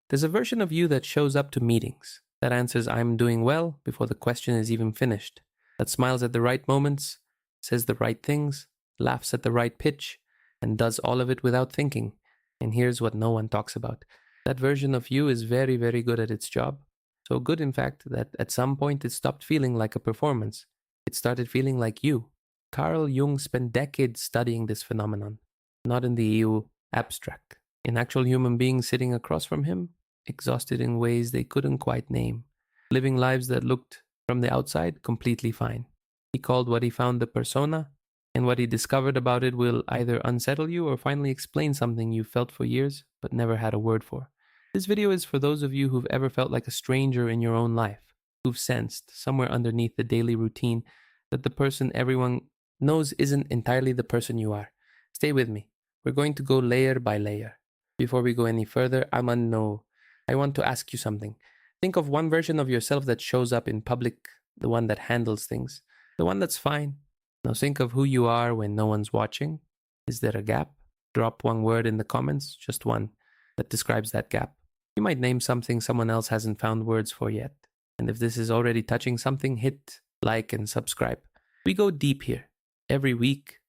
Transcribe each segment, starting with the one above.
There's a version of you that shows up to meetings, that answers "I'm doing well" before the question is even finished, that smiles at the right moments, says the right things, laughs at the right pitch, and does all of it without thinking. And here's what no one talks about. That version of you is very, very good at its job. So good, in fact, that at some point it stopped feeling like a performance. It started feeling like you. Carl Jung spent decades studying this phenomenon, not in the EU abstract, in actual human beings sitting across from him, exhausted in ways they couldn't quite name, living lives that looked, from the outside, completely fine. He called what he found the persona, and what he discovered about it will either unsettle you or finally explain something you felt for years but never had a word for. This video is for those of you who've ever felt like a stranger in your own life, who've sensed, somewhere underneath the daily routine, that the person everyone knows isn't entirely the person you are. Stay with me. We're going to go layer by layer. Before we go any further, I want to ask you something. Think of one version of yourself that shows up in public, the one that handles things, the one that's fine. Now think of who you are when no one's watching. Is there a gap? Drop one word in the comments, just one, that describes that gap. You might name something someone else hasn't found words for yet. And if this is already touching something, hit like and subscribe. We go deep here. Every week,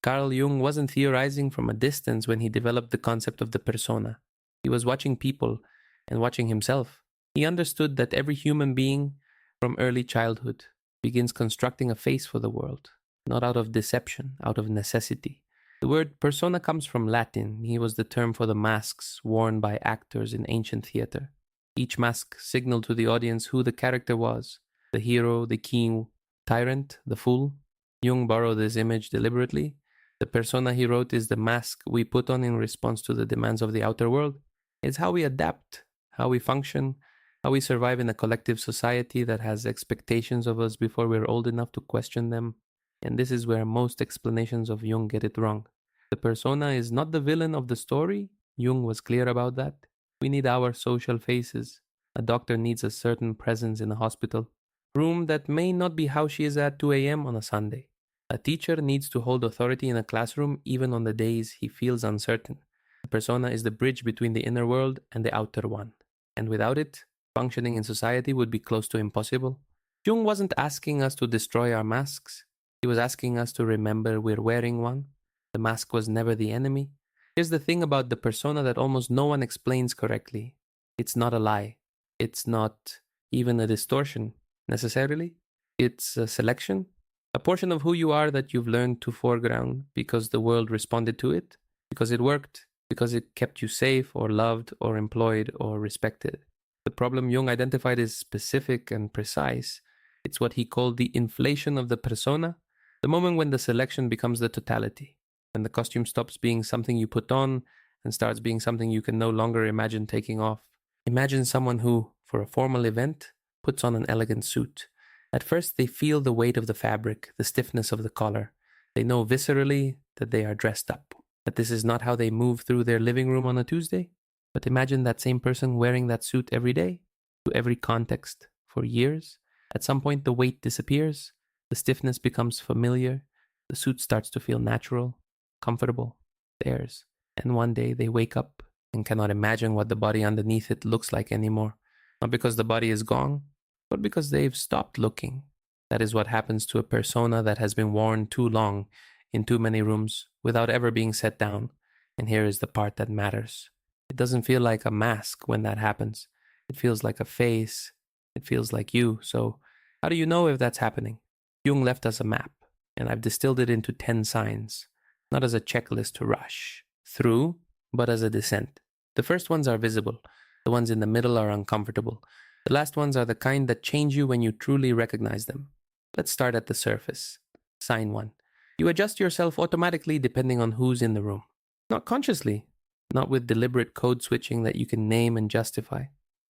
Carl Jung wasn't theorizing from a distance when he developed the concept of the persona. He was watching people and watching himself. He understood that every human being, from early childhood, begins constructing a face for the world, not out of deception, out of necessity. The word persona comes from Latin. It was the term for the masks worn by actors in ancient theater. Each mask signaled to the audience who the character was: the hero, the king, tyrant, the fool. Jung borrowed this image deliberately. The persona he wrote is the mask we put on in response to the demands of the outer world. It's how we adapt, how we function, how we survive in a collective society that has expectations of us before we're old enough to question them. And this is where most explanations of Jung get it wrong. The persona is not the villain of the story. Jung was clear about that. We need our social faces. A doctor needs a certain presence in a hospital room that may not be how she is at 2 a.m. on a Sunday. A teacher needs to hold authority in a classroom even on the days he feels uncertain. The persona is the bridge between the inner world and the outer one. And without it, functioning in society would be close to impossible. Jung wasn't asking us to destroy our masks. He was asking us to remember we're wearing one. The mask was never the enemy. Here's the thing about the persona that almost no one explains correctly. It's not a lie. It's not even a distortion, necessarily. It's a selection. A portion of who you are that you've learned to foreground because the world responded to it, because it worked, because it kept you safe or loved or employed or respected. The problem Jung identified is specific and precise. It's what he called the inflation of the persona, the moment when the selection becomes the totality, when the costume stops being something you put on and starts being something you can no longer imagine taking off. Imagine someone who, for a formal event, puts on an elegant suit. At first, they feel the weight of the fabric, the stiffness of the collar. They know viscerally that they are dressed up, that this is not how they move through their living room on a Tuesday. But imagine that same person wearing that suit every day, to every context, for years. At some point, the weight disappears, the stiffness becomes familiar, the suit starts to feel natural, comfortable, theirs. And one day they wake up and cannot imagine what the body underneath it looks like anymore. Not because the body is gone, but because they've stopped looking. That is what happens to a persona that has been worn too long in too many rooms without ever being set down. And here is the part that matters. It doesn't feel like a mask when that happens. It feels like a face. It feels like you. So how do you know if that's happening? Jung left us a map, and I've distilled it into 10 signs, not as a checklist to rush through, but as a descent. The first ones are visible. The ones in the middle are uncomfortable. The last ones are the kind that change you when you truly recognize them. Let's start at the surface. Sign 1. You adjust yourself automatically depending on who's in the room. Not consciously, not with deliberate code switching that you can name and justify.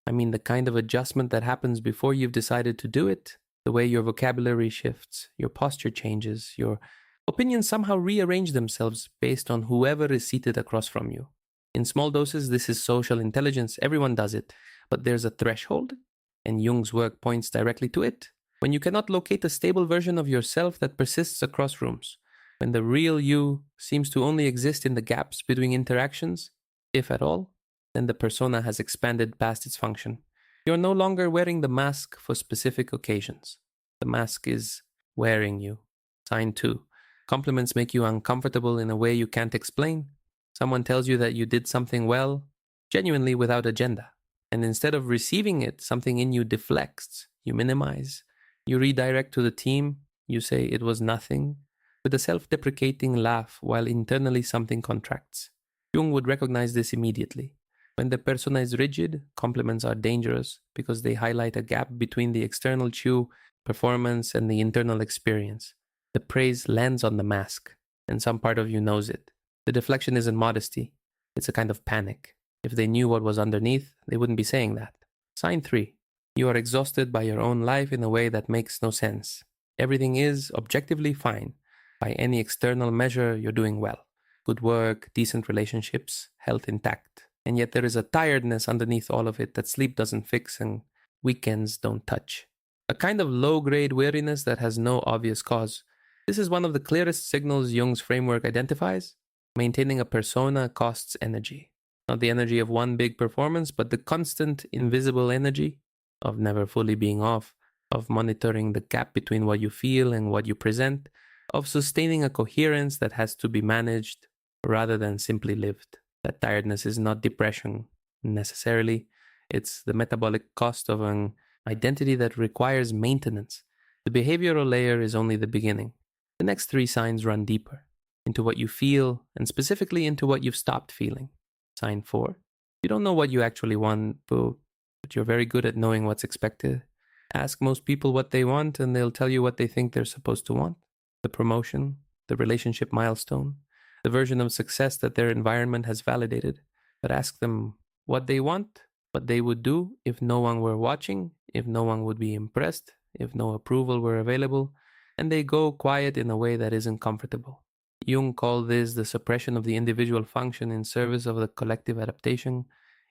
I mean the kind of adjustment that happens before you've decided to do it. The way your vocabulary shifts, your posture changes, your opinions somehow rearrange themselves based on whoever is seated across from you. In small doses, this is social intelligence. Everyone does it. But there's a threshold, and Jung's work points directly to it. When you cannot locate a stable version of yourself that persists across rooms. When the real you seems to only exist in the gaps between interactions, if at all. then the persona has expanded past its function. You're no longer wearing the mask for specific occasions. The mask is wearing you. Sign 2. Compliments make you uncomfortable in a way you can't explain. Someone tells you that you did something well, genuinely without agenda. And instead of receiving it, something in you deflects. You minimize. You redirect to the team. You say it was nothing, with a self-deprecating laugh while internally something contracts. Jung would recognize this immediately. When the persona is rigid, compliments are dangerous because they highlight a gap between the external chew, performance, and the internal experience. The praise lands on the mask, and some part of you knows it. The deflection isn't modesty. It's a kind of panic. If they knew what was underneath, they wouldn't be saying that. Sign 3. You are exhausted by your own life in a way that makes no sense. Everything is objectively fine. By any external measure, you're doing well. Good work, decent relationships, health intact. And yet there is a tiredness underneath all of it that sleep doesn't fix and weekends don't touch. A kind of low-grade weariness that has no obvious cause. This is one of the clearest signals Jung's framework identifies. Maintaining a persona costs energy. Not the energy of one big performance, but the constant, invisible energy of never fully being off, of monitoring the gap between what you feel and what you present, of sustaining a coherence that has to be managed rather than simply lived. That tiredness is not depression necessarily. It's the metabolic cost of an identity that requires maintenance. The behavioral layer is only the beginning. The next 3 signs run deeper, into what you feel, and specifically into what you've stopped feeling. Sign 4. You don't know what you actually want, but you're very good at knowing what's expected. Ask most people what they want, and they'll tell you what they think they're supposed to want. The promotion, the relationship milestone, the version of success that their environment has validated. But ask them what they want, what they would do if no one were watching, if no one would be impressed, if no approval were available, and they go quiet in a way that isn't comfortable. Jung called this the suppression of the individual function in service of the collective adaptation.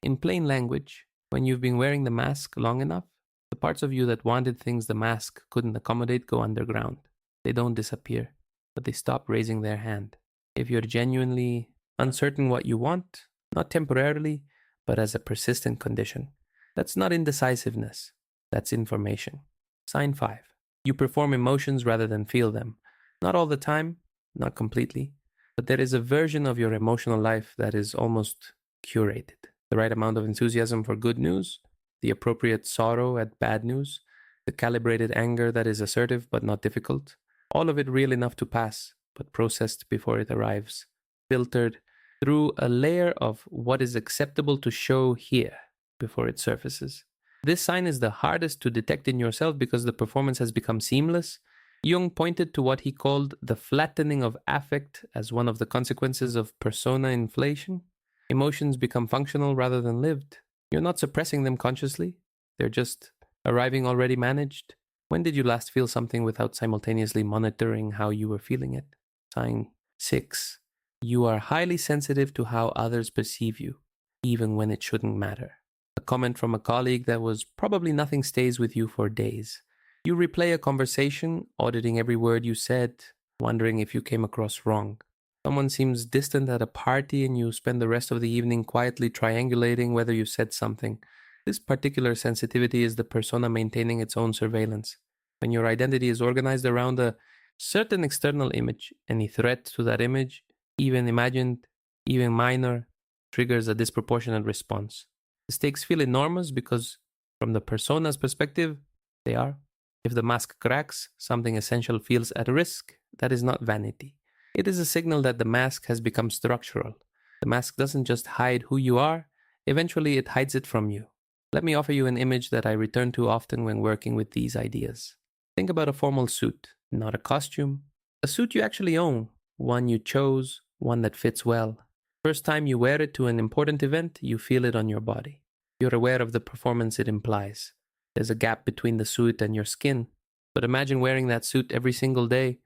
In plain language, when you've been wearing the mask long enough, the parts of you that wanted things the mask couldn't accommodate go underground. They don't disappear, but they stop raising their hand. If you're genuinely uncertain what you want, not temporarily, but as a persistent condition, that's not indecisiveness, that's information. Sign 5. You perform emotions rather than feel them. Not all the time, not completely, but there is a version of your emotional life that is almost curated. The right amount of enthusiasm for good news, the appropriate sorrow at bad news, the calibrated anger that is assertive but not difficult, all of it real enough to pass, but processed before it arrives, filtered through a layer of what is acceptable to show here before it surfaces. This sign is the hardest to detect in yourself because the performance has become seamless. Jung pointed to what he called the flattening of affect as one of the consequences of persona inflation. Emotions become functional rather than lived. You're not suppressing them consciously. They're just arriving already managed. When did you last feel something without simultaneously monitoring how you were feeling it? Sign 6. You are highly sensitive to how others perceive you, even when it shouldn't matter. A comment from a colleague that was probably nothing stays with you for days. You replay a conversation, auditing every word you said, wondering if you came across wrong. Someone seems distant at a party and you spend the rest of the evening quietly triangulating whether you said something. This particular sensitivity is the persona maintaining its own surveillance. When your identity is organized around a certain external image, any threat to that image, even imagined, even minor, triggers a disproportionate response. The stakes feel enormous because, from the persona's perspective, they are. If the mask cracks, something essential feels at risk. That is not vanity. It is a signal that the mask has become structural. The mask doesn't just hide who you are, eventually it hides it from you. Let me offer you an image that I return to often when working with these ideas. Think about a formal suit, not a costume. A suit you actually own, one you chose, one that fits well. First time you wear it to an important event, you feel it on your body. You're aware of the performance it implies. There's a gap between the suit and your skin. But imagine wearing that suit every single day,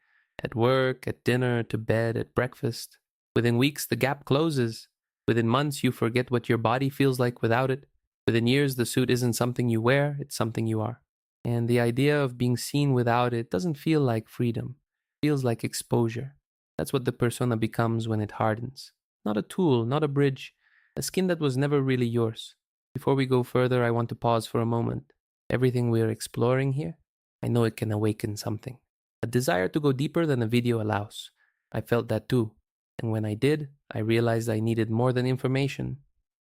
at work, at dinner, to bed, at breakfast. Within weeks, the gap closes. Within months, you forget what your body feels like without it. Within years, the suit isn't something you wear, it's something you are. And the idea of being seen without it doesn't feel like freedom. It feels like exposure. That's what the persona becomes when it hardens. Not a tool, not a bridge, a skin that was never really yours. Before we go further, I want to pause for a moment. Everything we're exploring here, I know it can awaken something. A desire to go deeper than a video allows. I felt that too. And when I did, I realized I needed more than information.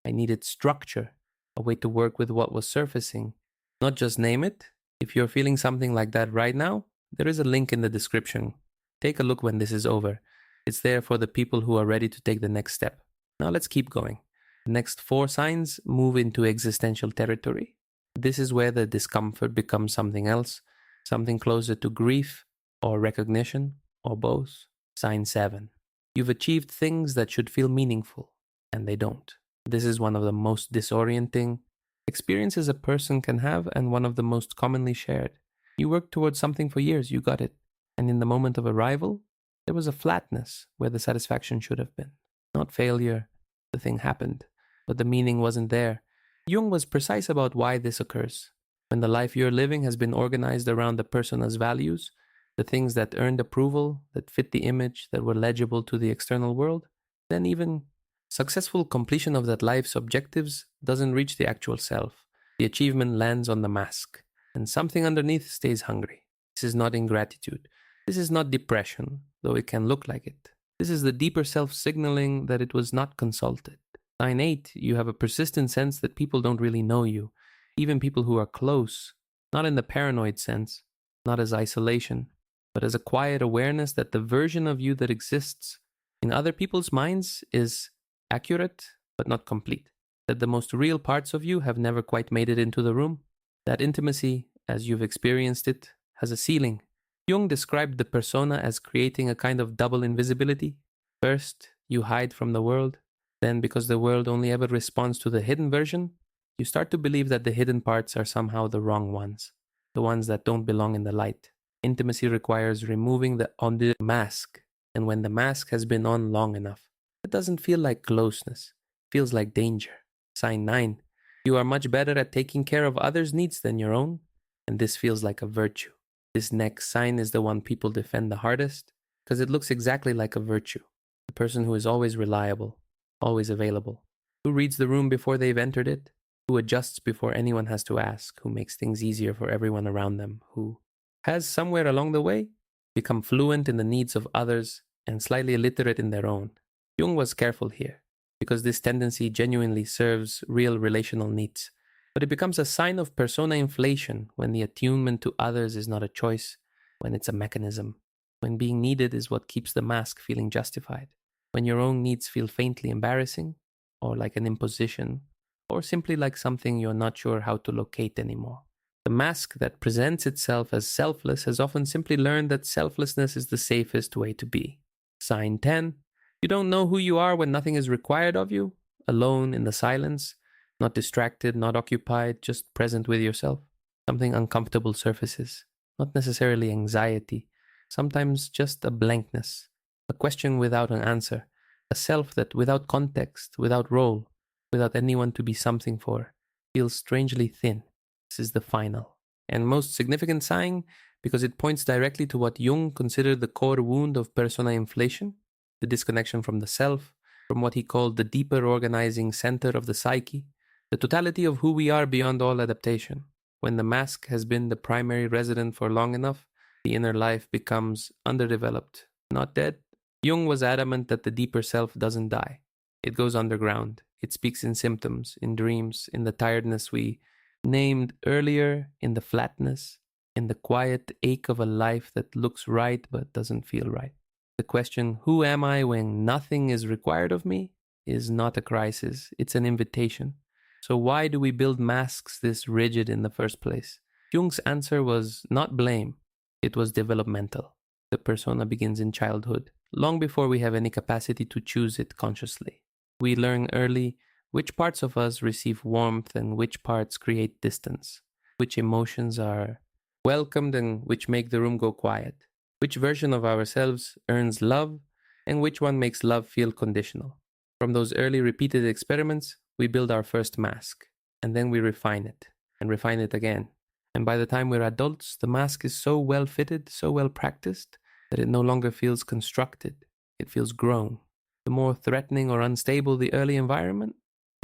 I needed structure, a way to work with what was surfacing. Not just name it. If you're feeling something like that right now, there is a link in the description. Take a look when this is over. It's there for the people who are ready to take the next step. Now let's keep going. The next 4 signs move into existential territory. This is where the discomfort becomes something else, something closer to grief or recognition or both. Sign 7. You've achieved things that should feel meaningful, and they don't. This is one of the most disorienting experiences a person can have and one of the most commonly shared. You worked towards something for years, you got it. And in the moment of arrival, there was a flatness where the satisfaction should have been. Not failure, the thing happened, but the meaning wasn't there. Jung was precise about why this occurs. When the life you're living has been organized around the persona's values, the things that earned approval, that fit the image, that were legible to the external world, then even successful completion of that life's objectives doesn't reach the actual self. The achievement lands on the mask, and something underneath stays hungry. This is not ingratitude. This is not depression, though it can look like it. This is the deeper self signaling that it was not consulted. Sign 8, you have a persistent sense that people don't really know you, even people who are close, not in the paranoid sense, not as isolation, but as a quiet awareness that the version of you that exists in other people's minds is accurate, but not complete. That the most real parts of you have never quite made it into the room. That intimacy, as you've experienced it, has a ceiling. Jung described the persona as creating a kind of double invisibility. First, you hide from the world. Then, because the world only ever responds to the hidden version, you start to believe that the hidden parts are somehow the wrong ones, the ones that don't belong in the light. Intimacy requires removing the mask, and when the mask has been on long enough, it doesn't feel like closeness, it feels like danger. Sign 9. You are much better at taking care of others' needs than your own, and this feels like a virtue. This next sign is the one people defend the hardest, because it looks exactly like a virtue. The person who is always reliable, always available, who reads the room before they've entered it, who adjusts before anyone has to ask, who makes things easier for everyone around them, who has somewhere along the way become fluent in the needs of others and slightly illiterate in their own. Jung was careful here, because this tendency genuinely serves real relational needs. But it becomes a sign of persona inflation when the attunement to others is not a choice, when it's a mechanism, when being needed is what keeps the mask feeling justified, when your own needs feel faintly embarrassing, or like an imposition, or simply like something you're not sure how to locate anymore. The mask that presents itself as selfless has often simply learned that selflessness is the safest way to be. Sign 10. You don't know who you are when nothing is required of you, alone in the silence, not distracted, not occupied, just present with yourself. Something uncomfortable surfaces, not necessarily anxiety, sometimes just a blankness, a question without an answer, a self that without context, without role, without anyone to be something for, feels strangely thin. This is the final and most significant sign because it points directly to what Jung considered the core wound of persona inflation, the disconnection from the self, from what he called the deeper organizing center of the psyche, the totality of who we are beyond all adaptation. When the mask has been the primary resident for long enough, the inner life becomes underdeveloped, not dead. Jung was adamant that the deeper self doesn't die. It goes underground. It speaks in symptoms, in dreams, in the tiredness we named earlier, in the flatness, in the quiet ache of a life that looks right but doesn't feel right. The question, who am I when nothing is required of me, is not a crisis, it's an invitation. So why do we build masks this rigid in the first place? Jung's answer was not blame, it was developmental. The persona begins in childhood, long before we have any capacity to choose it consciously. We learn early which parts of us receive warmth and which parts create distance, which emotions are welcomed and which make the room go quiet, which version of ourselves earns love and which one makes love feel conditional. From those early repeated experiments, we build our first mask, and then we refine it, and refine it again. And by the time we're adults, the mask is so well fitted, so well practiced, that it no longer feels constructed, it feels grown. The more threatening or unstable the early environment,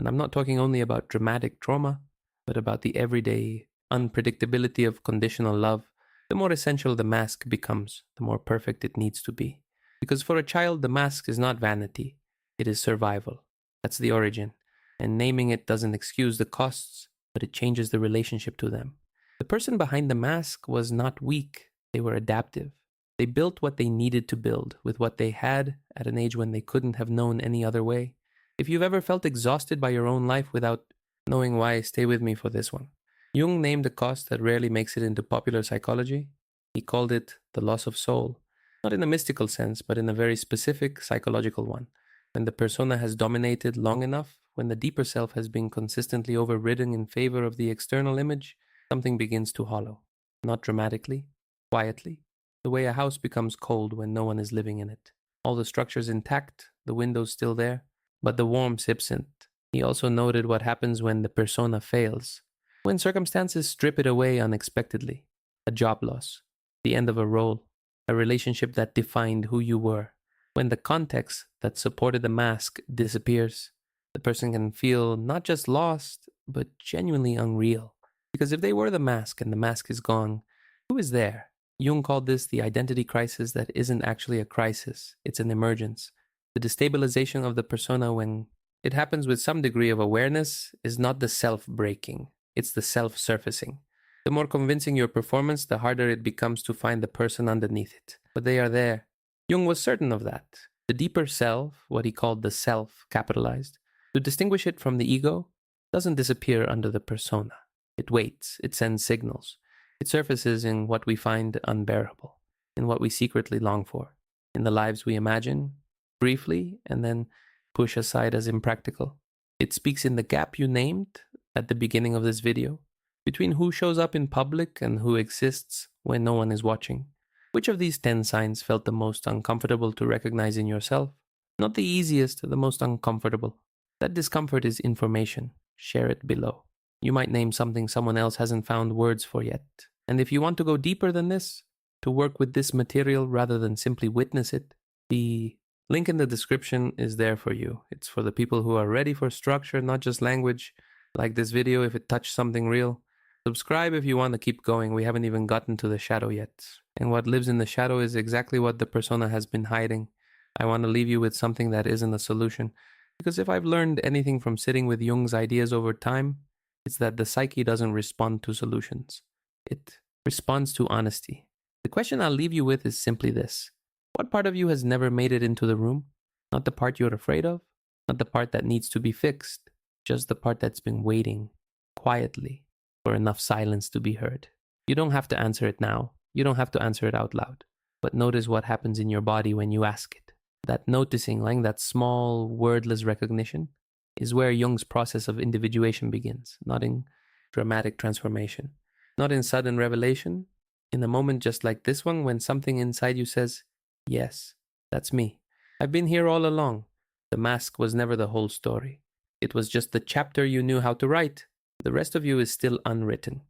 And I'm not talking only about dramatic trauma, but about the everyday unpredictability of conditional love. The more essential the mask becomes, the more perfect it needs to be. Because for a child, the mask is not vanity, it is survival. That's the origin. And naming it doesn't excuse the costs, but it changes the relationship to them. The person behind the mask was not weak, they were adaptive. They built what they needed to build with what they had at an age when they couldn't have known any other way. If you've ever felt exhausted by your own life without knowing why, stay with me for this one. Jung named a cost that rarely makes it into popular psychology. He called it the loss of soul. Not in a mystical sense, but in a very specific psychological one. When the persona has dominated long enough, when the deeper self has been consistently overridden in favor of the external image, something begins to hollow. Not dramatically, quietly. The way a house becomes cold when no one is living in it. All the structure's intact, the windows still there, but the warmth's absent. He also noted what happens when the persona fails. When circumstances strip it away unexpectedly. A job loss, the end of a role, a relationship that defined who you were. When the context that supported the mask disappears, the person can feel not just lost, but genuinely unreal. Because if they were the mask and the mask is gone, who is there? Jung called this the identity crisis that isn't actually a crisis, it's an emergence. The destabilization of the persona when it happens with some degree of awareness is not the self-breaking, it's the self-surfacing. The more convincing your performance, the harder it becomes to find the person underneath it. But they are there. Jung was certain of that. The deeper self, what he called the self, capitalized, to distinguish it from the ego, doesn't disappear under the persona. It waits, it sends signals. It surfaces in what we find unbearable, in what we secretly long for, in the lives we imagine, briefly, and then push aside as impractical. It speaks in the gap you named at the beginning of this video, between who shows up in public and who exists when no one is watching. Which of these 10 signs felt the most uncomfortable to recognize in yourself? Not the easiest, the most uncomfortable. That discomfort is information. Share it below. You might name something someone else hasn't found words for yet. And if you want to go deeper than this, to work with this material rather than simply witness it, the link in the description is there for you. It's for the people who are ready for structure, not just language. Like this video if it touched something real. Subscribe if you want to keep going. We haven't even gotten to the shadow yet. And what lives in the shadow is exactly what the persona has been hiding. I want to leave you with something that isn't a solution. Because if I've learned anything from sitting with Jung's ideas over time, it's that the psyche doesn't respond to solutions. It responds to honesty. The question I'll leave you with is simply this. What part of you has never made it into the room? Not the part you're afraid of, not the part that needs to be fixed, just the part that's been waiting quietly for enough silence to be heard. You don't have to answer it now. You don't have to answer it out loud. But notice what happens in your body when you ask it. That noticing, like that small, wordless recognition, is where Jung's process of individuation begins, not in dramatic transformation, not in sudden revelation, in a moment just like this one when something inside you says, yes, that's me. I've been here all along. The mask was never the whole story. It was just the chapter you knew how to write. The rest of you is still unwritten.